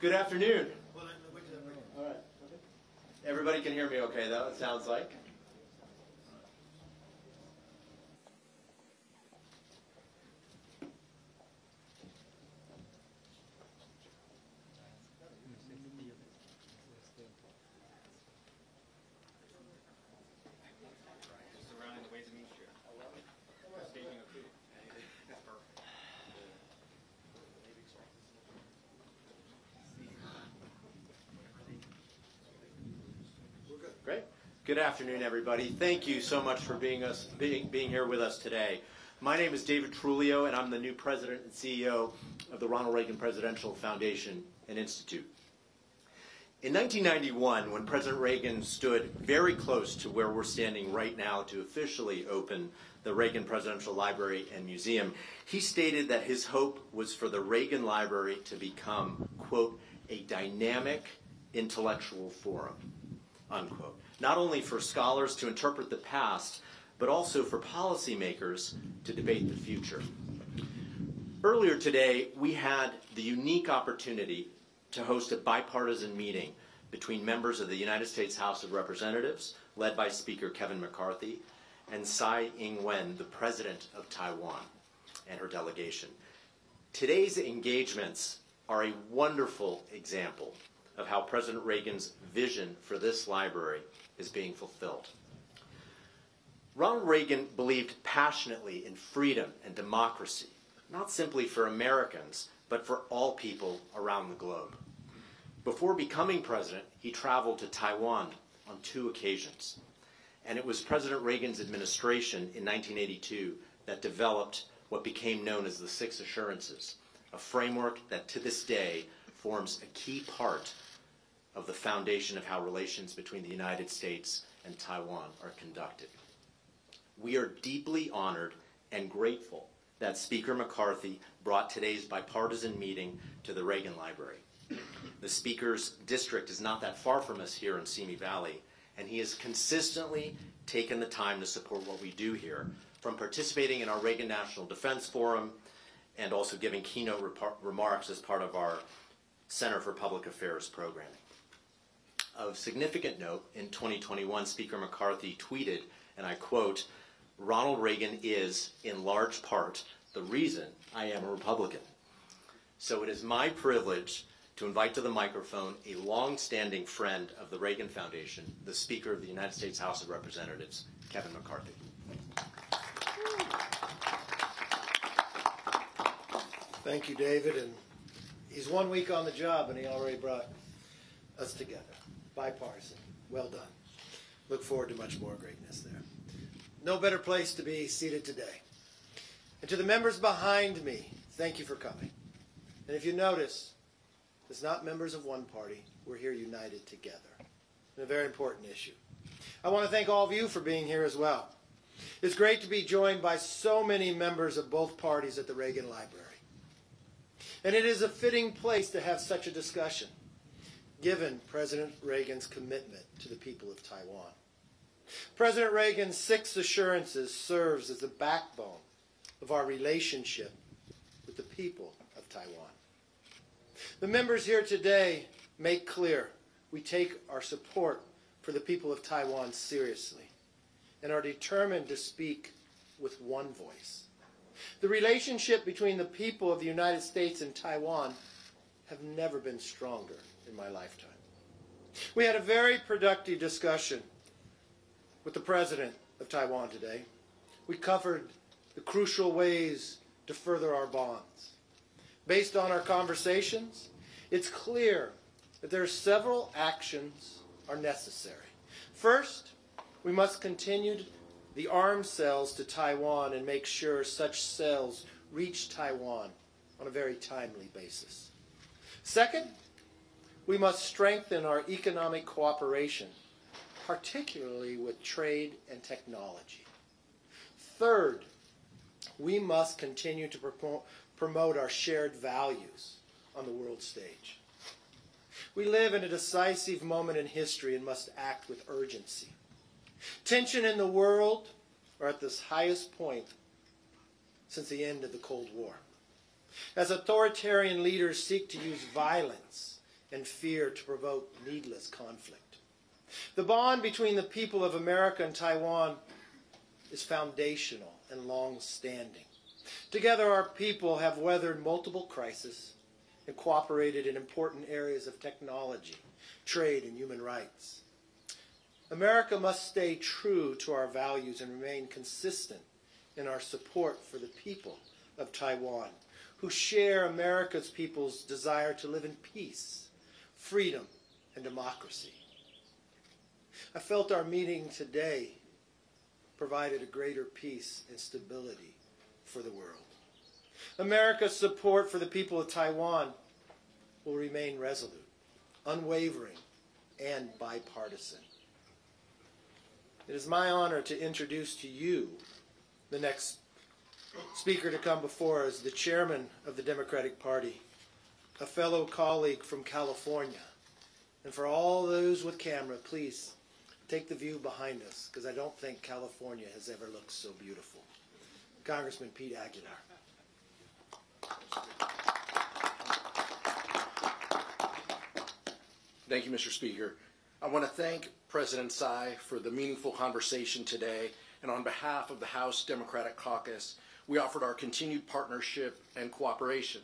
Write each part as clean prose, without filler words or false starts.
Good afternoon. All right. Everybody can hear me okay, though, it sounds like. Great. Good afternoon, everybody. Thank you so much for being here with us today. My name is David Trulio, and I'm the new president and CEO of the Ronald Reagan Presidential Foundation and Institute. In 1991, when President Reagan stood very close to where we're standing right now to officially open the Reagan Presidential Library and Museum, he stated that his hope was for the Reagan Library to become, quote, a dynamic intellectual forum, unquote. Not only for scholars to interpret the past, but also for policymakers to debate the future. Earlier today, we had the unique opportunity to host a bipartisan meeting between members of the United States House of Representatives, led by Speaker Kevin McCarthy, and Tsai Ing-wen, the president of Taiwan, and her delegation. Today's engagements are a wonderful example of how President Reagan's vision for this library is being fulfilled. Ronald Reagan believed passionately in freedom and democracy, not simply for Americans, but for all people around the globe. Before becoming president, he traveled to Taiwan on 2 occasions. And it was President Reagan's administration in 1982 that developed what became known as the 6 Assurances, a framework that to this day forms a key part of the foundation of how relations between the United States and Taiwan are conducted. We are deeply honored and grateful that Speaker McCarthy brought today's bipartisan meeting to the Reagan Library. The Speaker's district is not that far from us here in Simi Valley, and he has consistently taken the time to support what we do here, from participating in our Reagan National Defense Forum and also giving keynote remarks as part of our Center for Public Affairs programming. Of significant note, in 2021, Speaker McCarthy tweeted, and I quote, "Ronald Reagan is, in large part, the reason I am a Republican." So it is my privilege to invite to the microphone a long-standing friend of the Reagan Foundation, the Speaker of the United States House of Representatives, Kevin McCarthy. Thank you, David. And he's 1 week on the job, and he already brought us together. Bipartisan. Well done. Look forward to much more greatness there. No better place to be seated today. And to the members behind me, thank you for coming. And if you notice, it's not members of one party. We're here united together in a very important issue. I want to thank all of you for being here as well. It's great to be joined by so many members of both parties at the Reagan Library. And it is a fitting place to have such a discussion, given President Reagan's commitment to the people of Taiwan. President Reagan's 6 Assurances serves as the backbone of our relationship with the people of Taiwan. The members here today make clear we take our support for the people of Taiwan seriously and are determined to speak with one voice. The relationship between the people of the United States and Taiwan have never been stronger in my lifetime. We had a very productive discussion with the President of Taiwan today. We covered the crucial ways to further our bonds. Based on our conversations, it's clear that there are several actions are necessary. First, we must continue the arms sales to Taiwan and make sure such sales reach Taiwan on a very timely basis. Second, we must strengthen our economic cooperation, particularly with trade and technology. Third, we must continue to promote our shared values on the world stage. We live in a decisive moment in history and must act with urgency. Tension in the world are at this highest point since the end of the Cold War. As authoritarian leaders seek to use violence and fear to provoke needless conflict. The bond between the people of America and Taiwan is foundational and long-standing. Together, our people have weathered multiple crises and cooperated in important areas of technology, trade, and human rights. America must stay true to our values and remain consistent in our support for the people of Taiwan, who share America's people's desire to live in peace, freedom, and democracy. I felt our meeting today provided a greater peace and stability for the world. America's support for the people of Taiwan will remain resolute, unwavering, and bipartisan. It is my honor to introduce to you the next speaker to come before us, the chairman of the Democratic Party, a fellow colleague from California. And for all those with camera, please take the view behind us, because I don't think California has ever looked so beautiful. Congressman Pete Aguilar. Thank you, Mr. Speaker. I want to thank President Tsai for the meaningful conversation today, and on behalf of the House Democratic Caucus, we offered our continued partnership and cooperation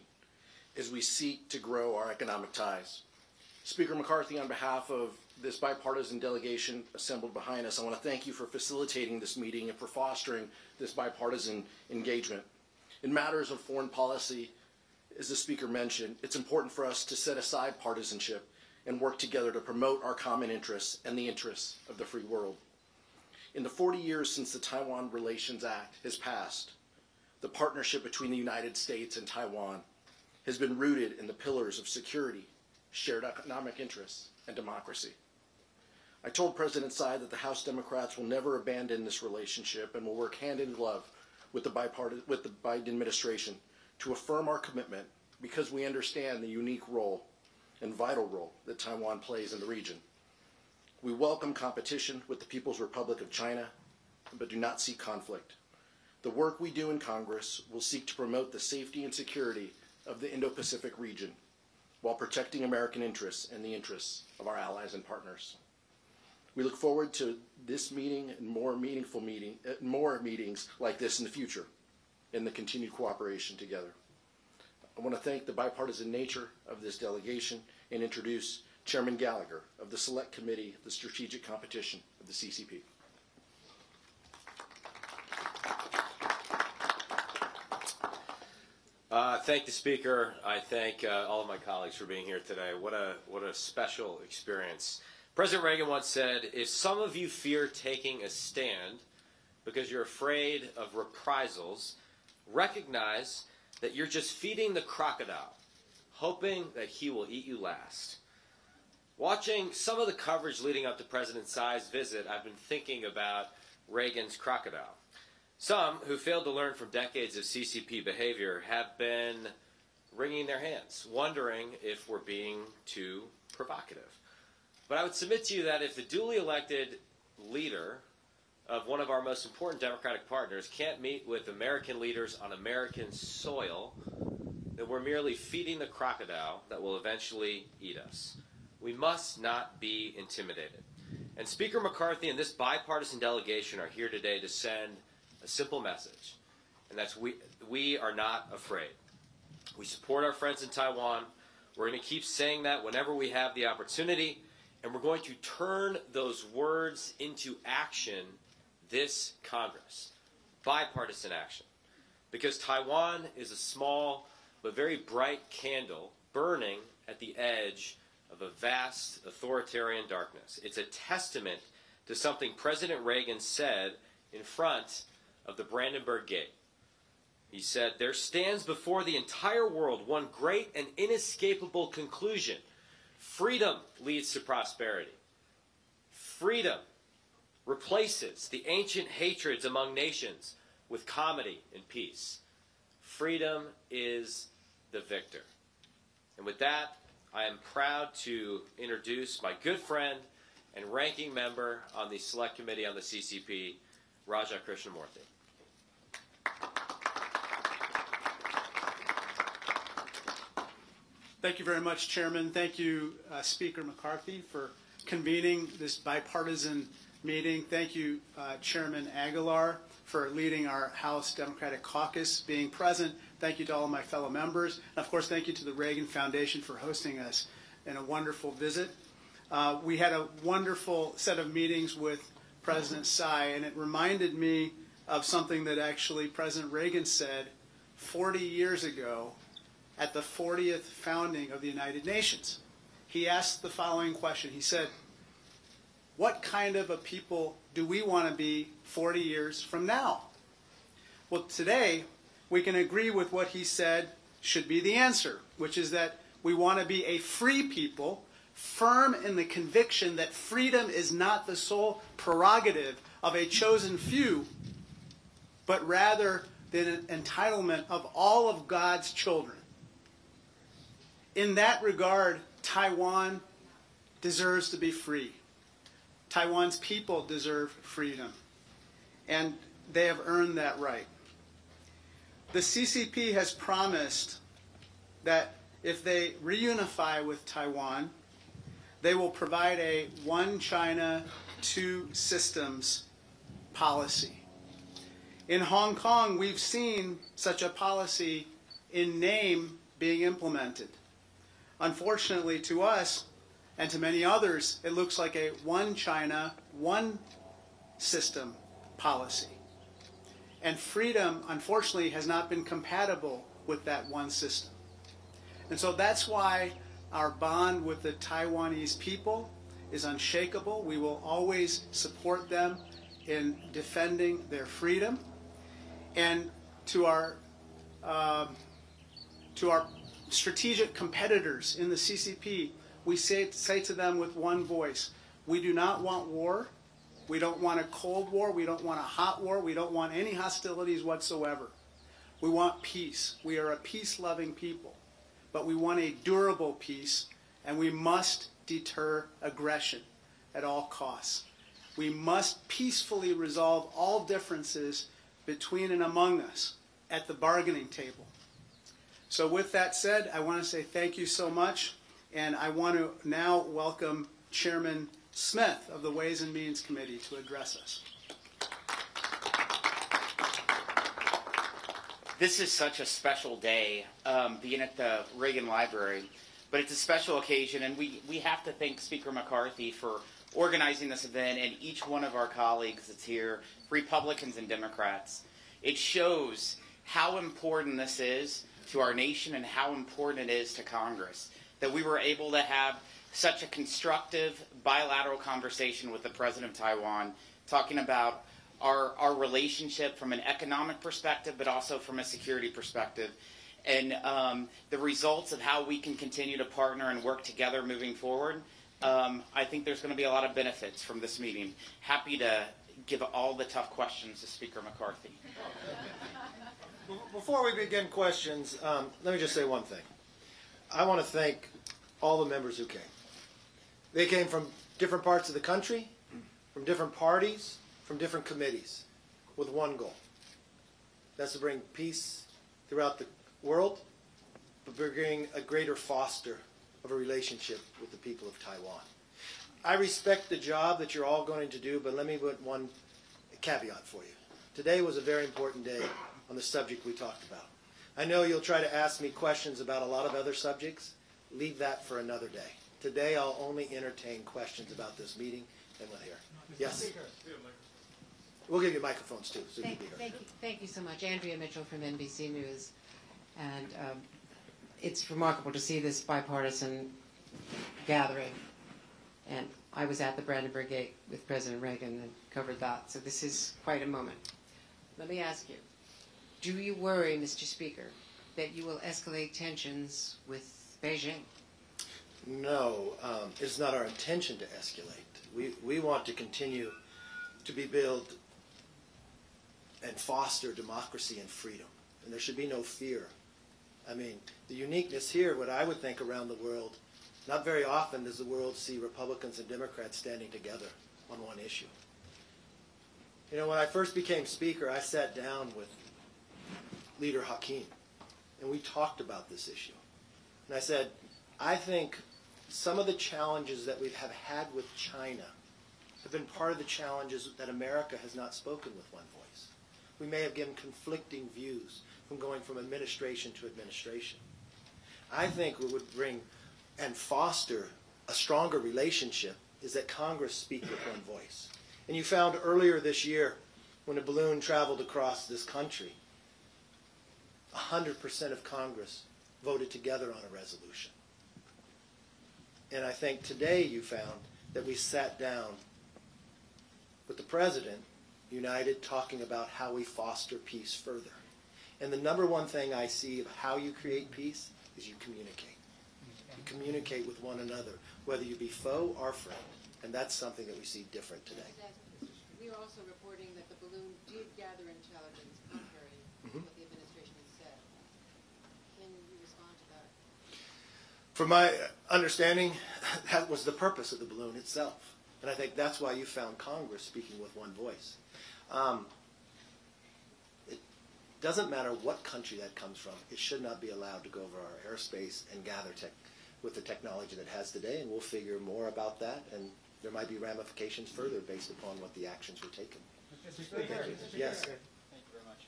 as we seek to grow our economic ties. Speaker McCarthy, on behalf of this bipartisan delegation assembled behind us, I want to thank you for facilitating this meeting and for fostering this bipartisan engagement. In matters of foreign policy, as the Speaker mentioned, it's important for us to set aside partisanship and work together to promote our common interests and the interests of the free world. In the 40 years since the Taiwan Relations Act has passed, the partnership between the United States and Taiwan has been rooted in the pillars of security, shared economic interests, and democracy. I told President Tsai that the House Democrats will never abandon this relationship and will work hand in glove with the Biden administration to affirm our commitment, because we understand the unique role and vital role that Taiwan plays in the region. We welcome competition with the People's Republic of China, but do not seek conflict. The work we do in Congress will seek to promote the safety and security of the Indo-Pacific region while protecting American interests and the interests of our allies and partners. We look forward to this meeting and more meetings like this in the future, and the continued cooperation together. I want to thank the bipartisan nature of this delegation and introduce Chairman Gallagher of the Select Committee of the Strategic Competition of the CCP. Thank the Speaker. I thank all of my colleagues for being here today. What a special experience. President Reagan once said, if some of you fear taking a stand because you're afraid of reprisals, recognize that you're just feeding the crocodile, hoping that he will eat you last. Watching some of the coverage leading up to President Tsai's visit, I've been thinking about Reagan's crocodile. Some who failed to learn from decades of CCP behavior have been wringing their hands, wondering if we're being too provocative. But I would submit to you that if the duly elected leader of one of our most important Democratic partners can't meet with American leaders on American soil, then we're merely feeding the crocodile that will eventually eat us. We must not be intimidated. And Speaker McCarthy and this bipartisan delegation are here today to send a simple message, and that's we are not afraid. We support our friends in Taiwan. We're going to keep saying that whenever we have the opportunity, and we're going to turn those words into action this Congress, bipartisan action, because Taiwan is a small but very bright candle burning at the edge of a vast authoritarian darkness. It's a testament to something President Reagan said in front of the Brandenburg Gate. He said, there stands before the entire world one great and inescapable conclusion. Freedom leads to prosperity. Freedom replaces the ancient hatreds among nations with comedy and peace. Freedom is the victor. And with that, I am proud to introduce my good friend and ranking member on the Select Committee on the CCP, Raja Krishnamurthy. Thank you very much, Chairman. Thank you, Speaker McCarthy, for convening this bipartisan meeting. Thank you, Chairman Aguilar, for leading our House Democratic Caucus, being present. Thank you to all of my fellow members. And of course, thank you to the Reagan Foundation for hosting us in a wonderful visit. We had a wonderful set of meetings with President Tsai, and it reminded me of something that actually President Reagan said 40 years ago at the 40th founding of the United Nations. He asked the following question. He said, what kind of a people do we want to be 40 years from now? Well, today, we can agree with what he said should be the answer, which is that we want to be a free people, firm in the conviction that freedom is not the sole prerogative of a chosen few, but rather the entitlement of all of God's children. In that regard, Taiwan deserves to be free. Taiwan's people deserve freedom, and they have earned that right. The CCP has promised that if they reunify with Taiwan, they will provide a one China, two systems policy. In Hong Kong, we've seen such a policy in name being implemented. Unfortunately to us, and to many others, it looks like a one China, one system policy. And freedom, unfortunately, has not been compatible with that one system. And so that's why our bond with the Taiwanese people is unshakable. We will always support them in defending their freedom. And to our strategic competitors in the CCP, we say to them with one voice, we do not want war. We don't want a cold war. We don't want a hot war. We don't want any hostilities whatsoever. We want peace. We are a peace-loving people. But we want a durable peace, and we must deter aggression at all costs. We must peacefully resolve all differences between and among us at the bargaining table. So with that said, I want to say thank you so much, and I want to now welcome Chairman Smith of the Ways and Means Committee to address us. This is such a special day, being at the Reagan Library, but it's a special occasion, and we have to thank Speaker McCarthy for organizing this event and each one of our colleagues that's here, Republicans and Democrats. It shows how important this is to our nation and how important it is to Congress, that we were able to have such a constructive bilateral conversation with the President of Taiwan, talking about our relationship from an economic perspective, but also from a security perspective, and the results of how we can continue to partner and work together moving forward. I think there's going to be a lot of benefits from this meeting. Happy to give all the tough questions to Speaker McCarthy. Before we begin questions, let me just say one thing. I want to thank all the members who came. They came from different parts of the country, from different parties, from different committees, with one goal. That's to bring peace throughout the world, but bring a greater foster of a relationship with the people of Taiwan. I respect the job that you're all going to do, but let me put one caveat for you. Today was a very important day on the subject we talked about. I know you'll try to ask me questions about a lot of other subjects. Leave that for another day. Today I'll only entertain questions about this meeting, and we'll hear. Yes? We'll give you microphones too. So Thank you so much. Andrea Mitchell from NBC News. And it's remarkable to see this bipartisan gathering. And I was at the Brandenburg Gate with President Reagan and covered that. So this is quite a moment. Let me ask you, do you worry, Mr. Speaker, that you will escalate tensions with Beijing? No, it's not our intention to escalate. We want to continue to build and foster democracy and freedom. And there should be no fear. I mean, the uniqueness here, what I would think around the world, not very often does the world see Republicans and Democrats standing together on one issue. You know, when I first became Speaker, I sat down with Leader Hakeem, and we talked about this issue. And I said, I think some of the challenges that we have had with China have been part of the challenges that America has not spoken with one voice. We may have given conflicting views from going from administration to administration. I think what would bring and foster a stronger relationship is that Congress speak with one voice. And you found earlier this year when a balloon traveled across this country, 100% of Congress voted together on a resolution. And I think today you found that we sat down with the President, united, talking about how we foster peace further. And the number one thing I see of how you create peace is you communicate. You communicate with one another, whether you be foe or friend. And that's something that we see different today. We are also reporting that the balloon did gather intelligence contrary to what the administration has said. Can you respond to that? From my understanding, that was the purpose of the balloon itself. And I think that's why you found Congress speaking with one voice. It doesn't matter what country that comes from. It should not be allowed to go over our airspace and gather with the technology that it has today. And we'll figure more about that. And there might be ramifications further based upon what the actions were taken. Mr. Speaker. Yes. Thank you very much.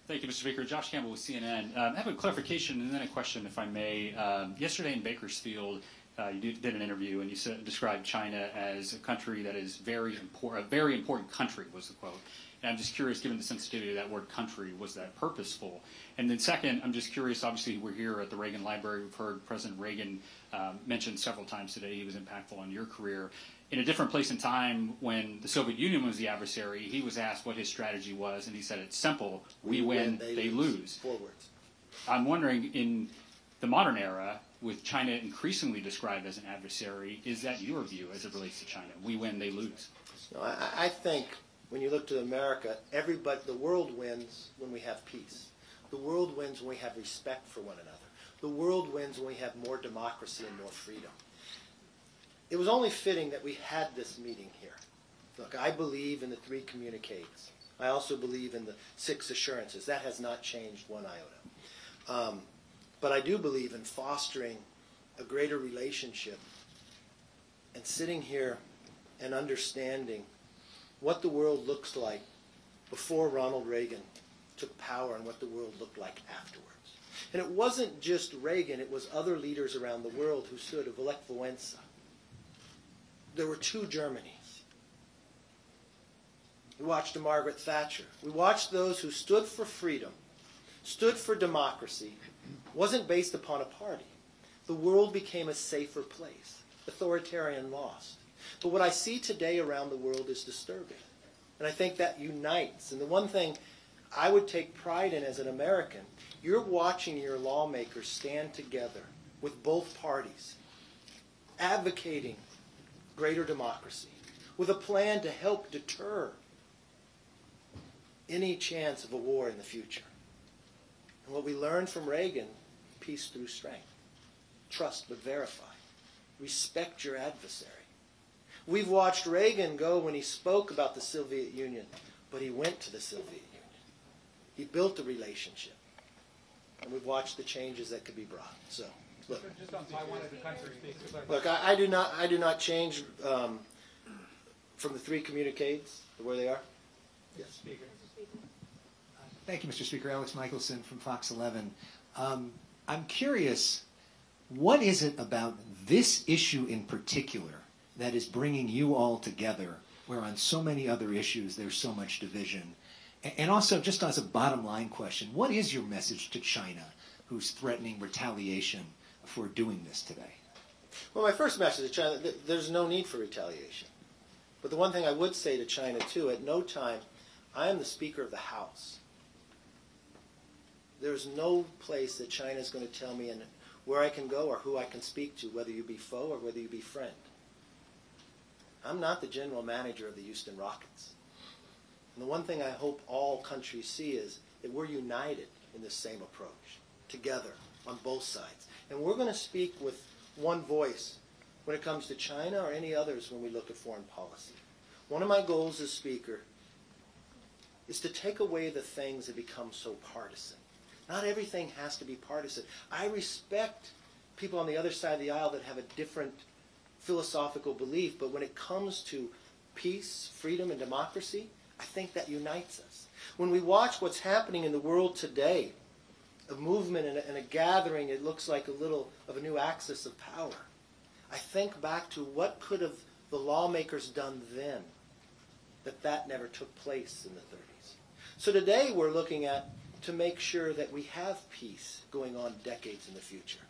Thank you, Mr. Speaker. Josh Campbell with CNN. I have a clarification and then a question, if I may. Yesterday in Bakersfield, you did an interview and you described China as a country that is very important. A very important country was the quote. And I'm just curious, given the sensitivity of that word country, was that purposeful? And then second, I'm just curious, obviously we're here at the Reagan Library. We've heard President Reagan mention several times today he was impactful on your career. In a different place and time, when the Soviet Union was the adversary, he was asked what his strategy was, and he said it's simple. We win, they lose. Forwards. I'm wondering, in the modern era, with China increasingly described as an adversary, is that your view as it relates to China? We win, they lose. No, I think when you look to America, the world wins when we have peace. The world wins when we have respect for one another. The world wins when we have more democracy and more freedom. It was only fitting that we had this meeting here. Look, I believe in the 3 communiques. I also believe in the 6 assurances. That has not changed one iota. But I do believe in fostering a greater relationship and sitting here and understanding what the world looks like before Ronald Reagan took power and what the world looked like afterwards. And it wasn't just Reagan, it was other leaders around the world who stood of Lech Wałęsa. There were 2 Germanys. We watched a Margaret Thatcher. We watched those who stood for freedom, stood for democracy, wasn't based upon a party. The world became a safer place. Authoritarian lost. But what I see today around the world is disturbing. And I think that unites. And the one thing I would take pride in as an American, you're watching your lawmakers stand together with both parties, advocating greater democracy, with a plan to help deter any chance of a war in the future. And what we learned from Reagan, peace through strength, trust but verify, respect your adversary. We've watched Reagan go when he spoke about the Soviet Union, but he went to the Soviet Union. He built a relationship. And we've watched the changes that could be brought. So, look. Just on Taiwan as a country. Look, I do not change from the 3 communiques to where they are. Yes. Speaker. Thank you, Mr. Speaker. Alex Michelson from Fox 11. I'm curious, what is it about this issue in particular that is bringing you all together, where on so many other issues there's so much division? And also, just as a bottom line question, what is your message to China, who's threatening retaliation for doing this today? Well, my first message to China, there's no need for retaliation. But the one thing I would say to China, too, at no time, I am the Speaker of the House. There's no place that China is going to tell me where I can go or who I can speak to, whether you be foe or whether you be friend. I'm not the general manager of the Houston Rockets. And the one thing I hope all countries see is that we're united in this same approach, together, on both sides. And we're going to speak with one voice when it comes to China or any others when we look at foreign policy. One of my goals as Speaker is to take away the things that become so partisan. Not everything has to be partisan. I respect people on the other side of the aisle that have a different philosophical belief, but when it comes to peace, freedom, and democracy, I think that unites us. When we watch what's happening in the world today, a movement and a gathering, it looks like a little of a new axis of power. I think back to what could have the lawmakers done then, that never took place in the 30s. So today we're looking at to make sure that we have peace going on decades in the future.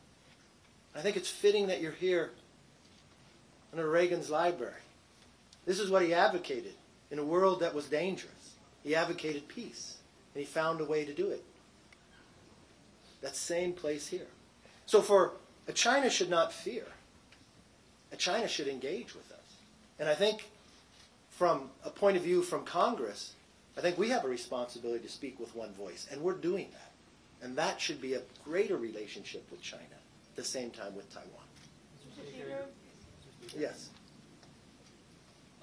I think it's fitting that you're here under Reagan's library. This is what he advocated in a world that was dangerous. He advocated peace, and he found a way to do it. That same place here. So for a China should not fear. A China should engage with us. And I think from a point of view from Congress, I think we have a responsibility to speak with one voice, and we're doing that. And that should be a greater relationship with China, at the same time with Taiwan. Yes.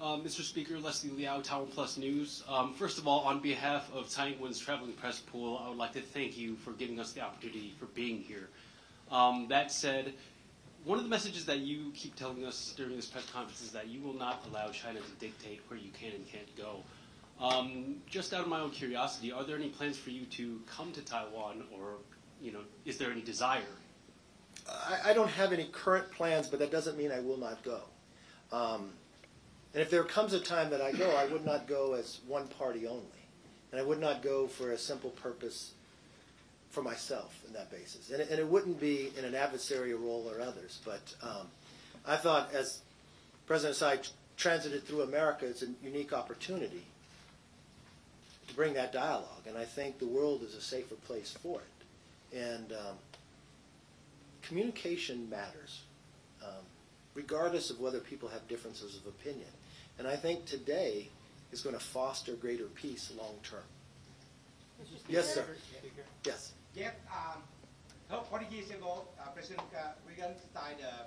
Mr. Speaker, Leslie Liao, Taiwan Plus News. First of all, on behalf of Tsai Ing-wen's traveling press pool, I would like to thank you for giving us the opportunity for being here. That said, one of the messages that you keep telling us during this press conference is that you will not allow China to dictate where you can and can't go. Just out of my own curiosity, are there any plans for you to come to Taiwan, or is there any desire? I don't have any current plans, but that doesn't mean I will not go. And if there comes a time that I go, I would not go as one party only. And I would not go for a simple purpose for myself in that basis. And it wouldn't be in an adversarial role or others. But I thought as President Tsai transited through America, it's a unique opportunity to bring that dialogue. And I think the world is a safer place for it. And communication matters, regardless of whether people have differences of opinion. And I think today is going to foster greater peace long term. Yes, sir. Yes. Yes. 40 years ago, President Reagan started the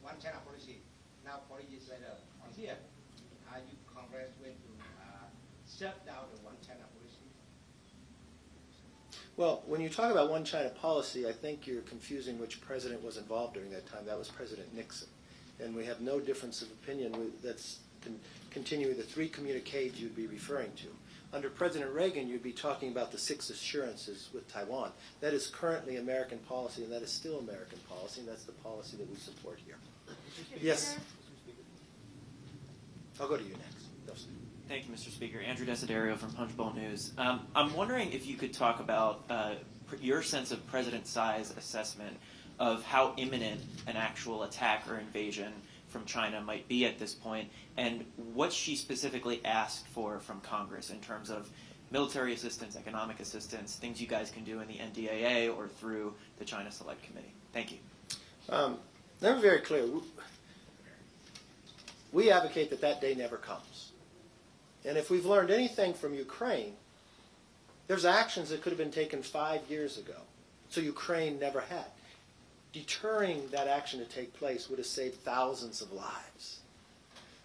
one China policy. Now 40 years later, on here, you Congress went to shut down the one China policy. Well, when you talk about one China policy, I think you're confusing which president was involved during that time. That was President Nixon. And we have no difference of opinion that's continuing the three communiques you'd be referring to. Under President Reagan, you'd be talking about the 6 assurances with Taiwan. That is currently American policy, and that is still American policy, and that's the policy that we support here. Yes? I'll go to you next. No, sir. Thank you, Mr. Speaker. Andrew Desiderio from Punchbowl News. I'm wondering if you could talk about your sense of President Tsai's assessment of how imminent an actual attack or invasion from China might be at this point, and what she specifically asked for from Congress in terms of military assistance, economic assistance, things you guys can do in the NDAA or through the China Select Committee. Thank you. They're very clear. We advocate that day never comes. And if we've learned anything from Ukraine, there's actions that could have been taken 5 years ago, so Ukraine never had. Deterring that action to take place would have saved thousands of lives.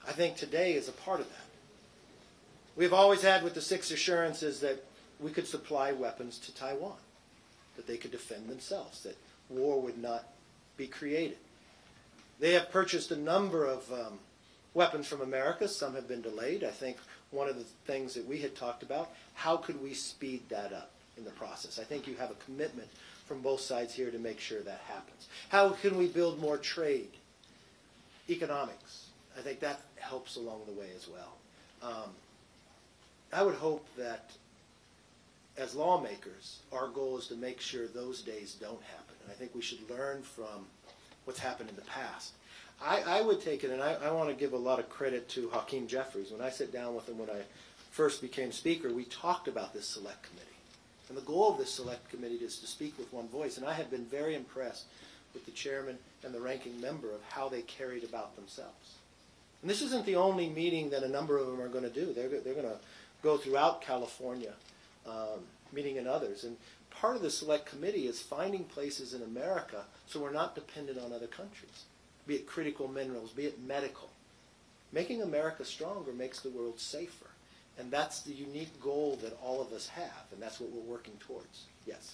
I think today is a part of that. We've always had with the 6 assurances that we could supply weapons to Taiwan, that they could defend themselves, that war would not be created. They have purchased a number of weapons from America. Some have been delayed. I think one of the things that we had talked about, how could we speed that up in the process? I think you have a commitment from both sides here to make sure that happens. How can we build more trade? Economics. I think that helps along the way as well. I would hope that as lawmakers, our goal is to make sure those days don't happen. And I think we should learn from what's happened in the past. I would take it, and I want to give a lot of credit to Hakeem Jeffries. When I sat down with him when I first became Speaker, we talked about this Select Committee. And the goal of this Select Committee is to speak with one voice. And I have been very impressed with the chairman and the ranking member of how they carried about themselves. And this isn't the only meeting that a number of them are going to do. They're going to go throughout California, meeting in others. And part of the Select Committee is finding places in America so we're not dependent on other countries, be it critical minerals, be it medical. Making America stronger makes the world safer. And that's the unique goal that all of us have, and that's what we're working towards. Yes?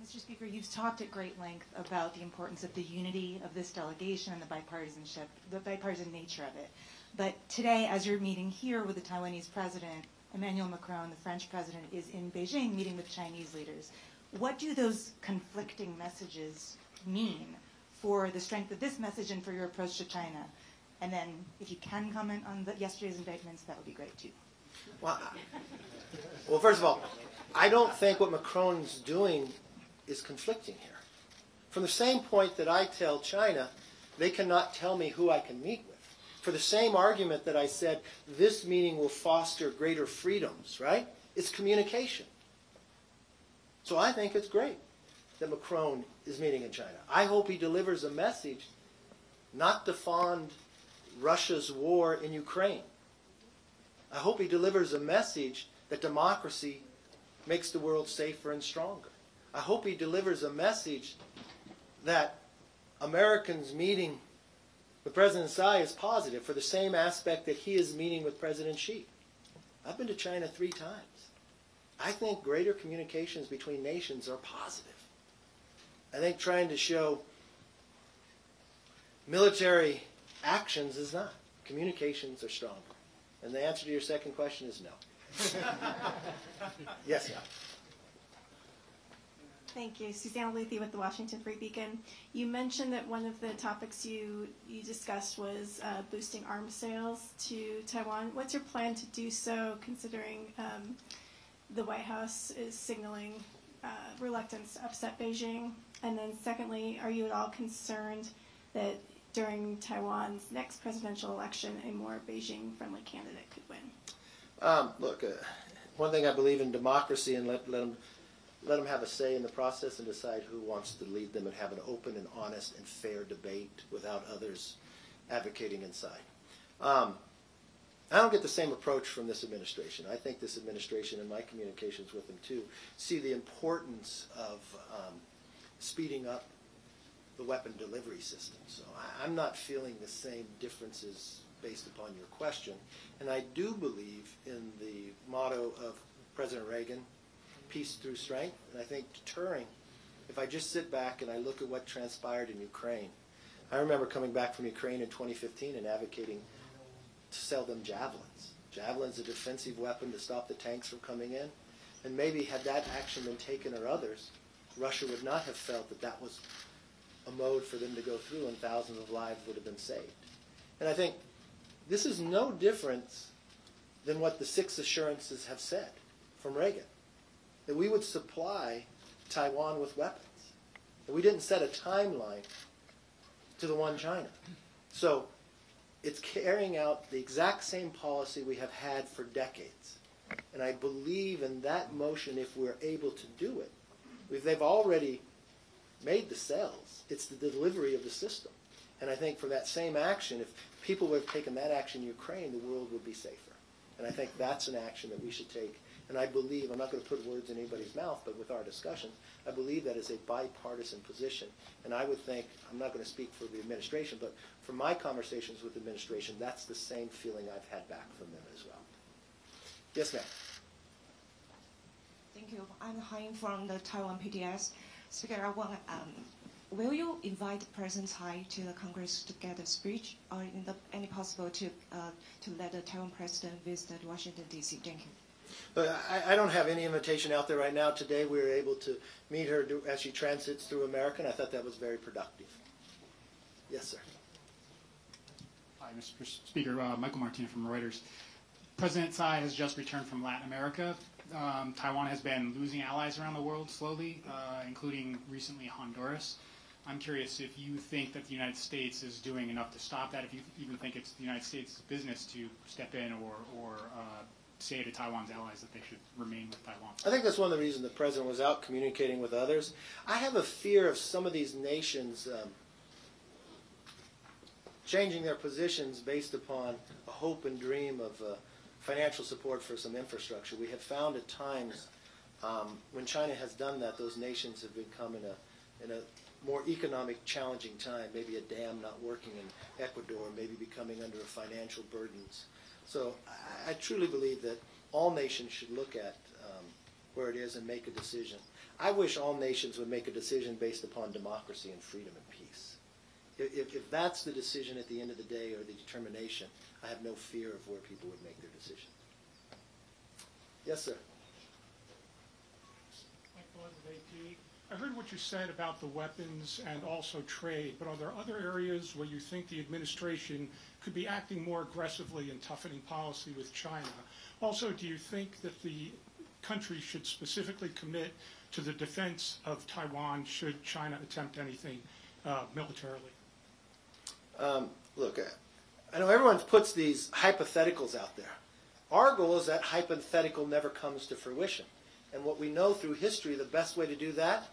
Mr. Speaker, you've talked at great length about the importance of the unity of this delegation and the bipartisan nature of it. But today, as you're meeting here with the Taiwanese president, Emmanuel Macron, the French president, is in Beijing meeting with Chinese leaders. What do those conflicting messages mean for the strength of this message and for your approach to China? And then, if you can comment on yesterday's indictments, that would be great too. Well, first of all, I don't think what Macron's doing is conflicting here. From the same point that I tell China, they cannot tell me who I can meet with. For the same argument that I said, this meeting will foster greater freedoms, right? It's communication. So I think it's great that Macron is meeting in China. I hope he delivers a message not to fund Russia's war in Ukraine. I hope he delivers a message that democracy makes the world safer and stronger. I hope he delivers a message that Americans meeting with President Tsai is positive for the same aspect that he is meeting with President Xi. I've been to China 3 times. I think greater communications between nations are positive. I think trying to show military actions is not. Communications are stronger. And the answer to your second question is no. Yes, ma'am. Thank you. Suzanne Lethe with the Washington Free Beacon. You mentioned that one of the topics you discussed was boosting arms sales to Taiwan. What's your plan to do so, considering the White House is signaling reluctance to upset Beijing? And then secondly, are you at all concerned that during Taiwan's next presidential election, a more Beijing-friendly candidate could win? Look, one thing I believe in democracy, and let them have a say in the process and decide who wants to lead them and have an open and honest and fair debate without others advocating inside. I don't get the same approach from this administration. I think this administration, and my communications with them too, see the importance of speeding up the weapon delivery system. So I'm not feeling the same differences based upon your question. And I do believe in the motto of President Reagan, peace through strength. And I think deterring, if I just sit back and I look at what transpired in Ukraine, I remember coming back from Ukraine in 2015 and advocating to sell them javelins. Javelins, a defensive weapon to stop the tanks from coming in. And maybe had that action been taken or others, Russia would not have felt that that was a mode for them to go through and thousands of lives would have been saved. And I think this is no different than what the 6 assurances have said from Reagan, that we would supply Taiwan with weapons. And we didn't set a timeline to the one China. So it's carrying out the exact same policy we have had for decades. And I believe in that motion if we're able to do it. They've already made the sales. It's the delivery of the system. And I think for that same action, if people would have taken that action in Ukraine, the world would be safer. And I think that's an action that we should take. And I believe, I'm not going to put words in anybody's mouth, but with our discussion, I believe that is a bipartisan position. And I would think, I'm not going to speak for the administration, but from my conversations with the administration, that's the same feeling I've had back from them as well. Yes, ma'am. Thank you. I'm Hein from the Taiwan PDS. Speaker, I want will you invite President Tsai to the Congress to get a speech, or any possible to let the Taiwan president visit Washington, D.C.? Thank you. But I don't have any invitation out there right now. Today we were able to meet her as she transits through America, and I thought that was very productive. Yes, sir. Hi, Mr. Speaker. Michael Martina from Reuters. President Tsai has just returned from Latin America. Taiwan has been losing allies around the world slowly, including recently Honduras. I'm curious if you think that the United States is doing enough to stop that, if you even think it's the United States' business to step in or say to Taiwan's allies that they should remain with Taiwan. I think that's one of the reasons the president was out communicating with others. I have a fear of some of these nations changing their positions based upon a hope and dream of financial support for some infrastructure. We have found at times when China has done that, those nations have become in a more economic challenging time, maybe a dam not working in Ecuador, maybe becoming under financial burdens. So I truly believe that all nations should look at where it is and make a decision. I wish all nations would make a decision based upon democracy and freedom and peace. If that's the decision at the end of the day, or the determination, I have no fear of where people would make their decisions. Yes, sir. I heard what you said about the weapons and also trade, but are there other areas where you think the administration could be acting more aggressively in toughening policy with China? Also, do you think that the country should specifically commit to the defense of Taiwan should China attempt anything militarily? Look, I know everyone puts these hypotheticals out there. Our goal is that hypothetical never comes to fruition. And what we know through history, the best way to do that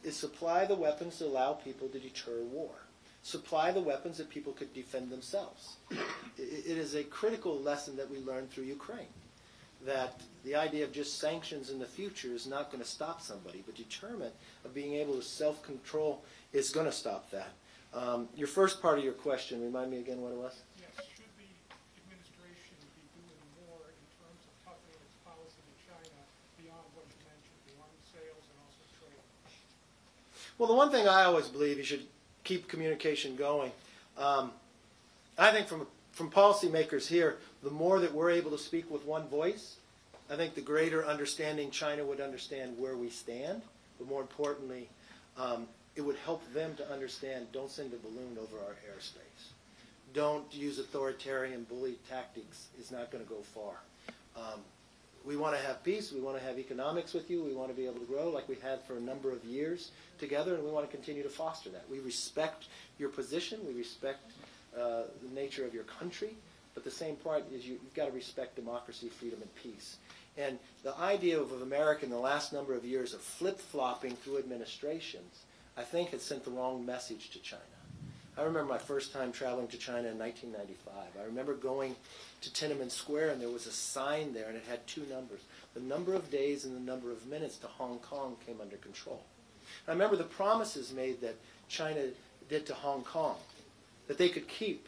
is supply the weapons to allow people to deter war. Supply the weapons that people could defend themselves. It is a critical lesson that we learned through Ukraine, that the idea of just sanctions in the future is not going to stop somebody, but deterrent of being able to self-control is going to stop that. Your first part of your question, remind me again what it was? Yes, should the administration be doing more in terms of toughening its policy to China beyond what you mentioned, beyond sales and also trade? Well, the one thing I always believe, you should keep communication going. I think from policymakers here, the more that we're able to speak with one voice, I think the greater understanding China would understand where we stand, but more importantly, it would help them to understand, don't send a balloon over our airspace. Don't use authoritarian bully tactics. It's not going to go far. We want to have peace. We want to have economics with you. We want to be able to grow like we had for a number of years together, and we want to continue to foster that. We respect your position. We respect the nature of your country, but the same part is you've got to respect democracy, freedom, and peace. And the idea of America in the last number of years of flip-flopping through administrations, I think has sent the wrong message to China. I remember my first time traveling to China in 1995. I remember going to Tiananmen Square, and there was a sign there, and it had two numbers. The number of days and the number of minutes to Hong Kong came under control. I remember the promises made that China did to Hong Kong, that they could keep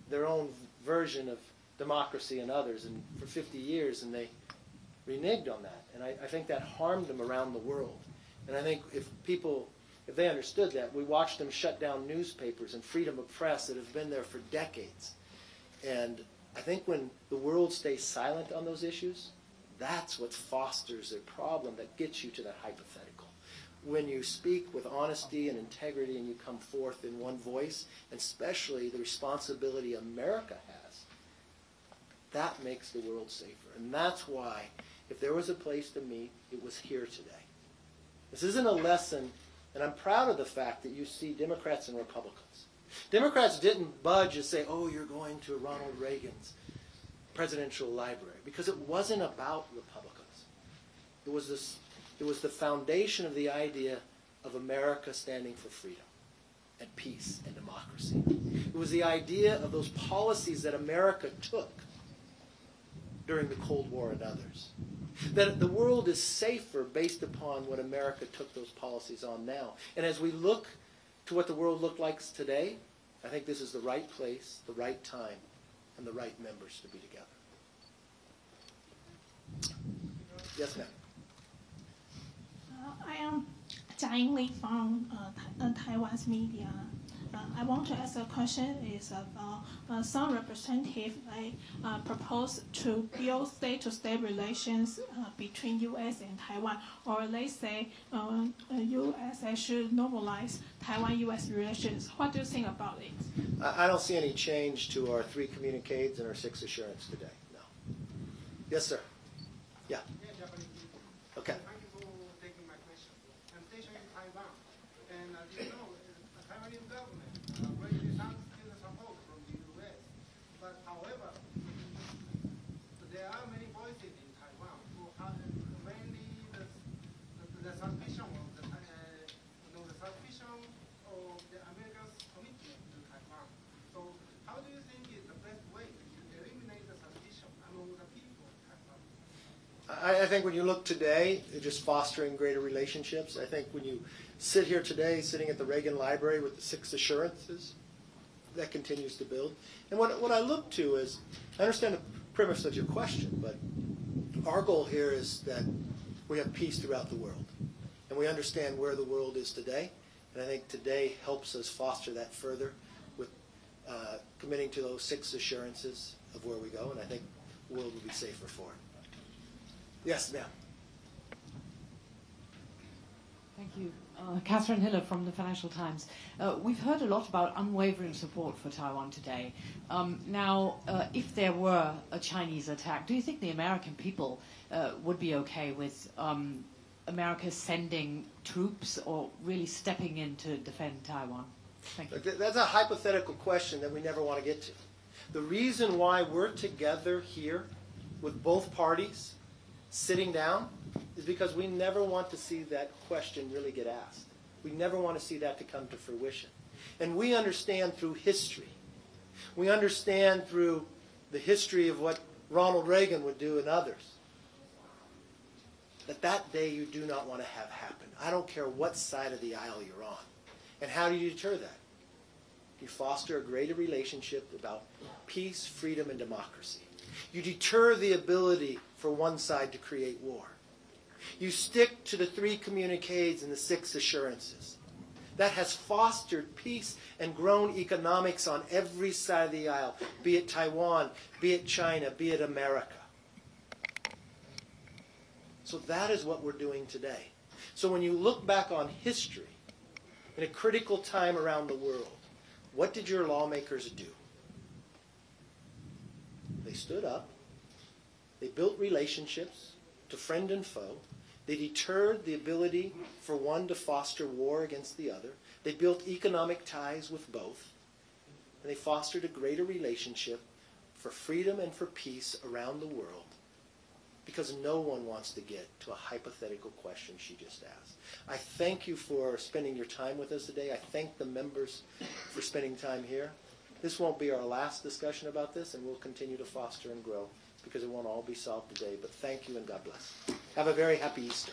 their own version of democracy and others, and for 50 years, and they reneged on that. And I think that harmed them around the world. And I think if they understood that, we watched them shut down newspapers and freedom of press that have been there for decades. And I think when the world stays silent on those issues, that's what fosters a problem that gets you to that hypothetical. When you speak with honesty and integrity and you come forth in one voice, and especially the responsibility America has, that makes the world safer. And that's why, if there was a place to meet, it was here today. This isn't a lesson, and I'm proud of the fact that you see Democrats and Republicans. Democrats didn't budge and say, oh, you're going to Ronald Reagan's presidential library, because it wasn't about Republicans. It was the foundation of the idea of America standing for freedom and peace and democracy. It was the idea of those policies that America took during the Cold War and others. That the world is safer based upon what America took those policies on now. And as we look to what the world looks like today, I think this is the right place, the right time, and the right members to be together. Yes, ma'am. I am Jiang Li from Taiwan's media. I want to ask a question is about some representatives propose to build state-to-state relations between U.S. and Taiwan, or they say U.S. should normalize Taiwan-U.S. relations. What do you think about it? I don't see any change to our 3 communiques and our 6 assurance today, no. Yes, sir. Yeah. Okay. Thank you for taking my question. I'm stationed in Taiwan, and as you know, the Taiwanese government raised some student support from the U.S. But however, there are many voices in Taiwan who have mainly the suspicion of the suspicion of the America's commitment to Taiwan. So how do you think is the best way to eliminate the suspicion among the people of Taiwan? I think when you look today, just fostering greater relationships. I think when you sit here today, sitting at the Reagan Library with the 6 assurances, that continues to build. And what I look to is, I understand the premise of your question, but our goal here is that we have peace throughout the world. And we understand where the world is today, and I think today helps us foster that further with committing to those 6 assurances of where we go, and I think the world will be safer for it. Yes, ma'am. Thank you. Catherine Hiller from the Financial Times. We've heard a lot about unwavering support for Taiwan today. Now, if there were a Chinese attack, do you think the American people would be okay with America sending troops or really stepping in to defend Taiwan? Thank you. That's a hypothetical question that we never want to get to. The reason why we're together here with both parties sitting down is because we never want to see that question really get asked. We never want to see that to come to fruition. And we understand through history. We understand through the history of what Ronald Reagan would do and others, that day you do not want to have happen. I don't care what side of the aisle you're on. And how do you deter that? You foster a greater relationship about peace, freedom, and democracy. You deter the ability for one side to create war. You stick to the 3 communiques and the 6 assurances. That has fostered peace and grown economics on every side of the aisle, be it Taiwan, be it China, be it America. So that is what we're doing today. So when you look back on history, in a critical time around the world, what did your lawmakers do? They stood up. They built relationships to friend and foe. They deterred the ability for one to foster war against the other. They built economic ties with both. And they fostered a greater relationship for freedom and for peace around the world, because no one wants to get to a hypothetical question she just asked. I thank you for spending your time with us today. I thank the members for spending time here. This won't be our last discussion about this, and we'll continue to foster and grow, because it won't all be solved today. But thank you and God bless. Have a very happy Easter.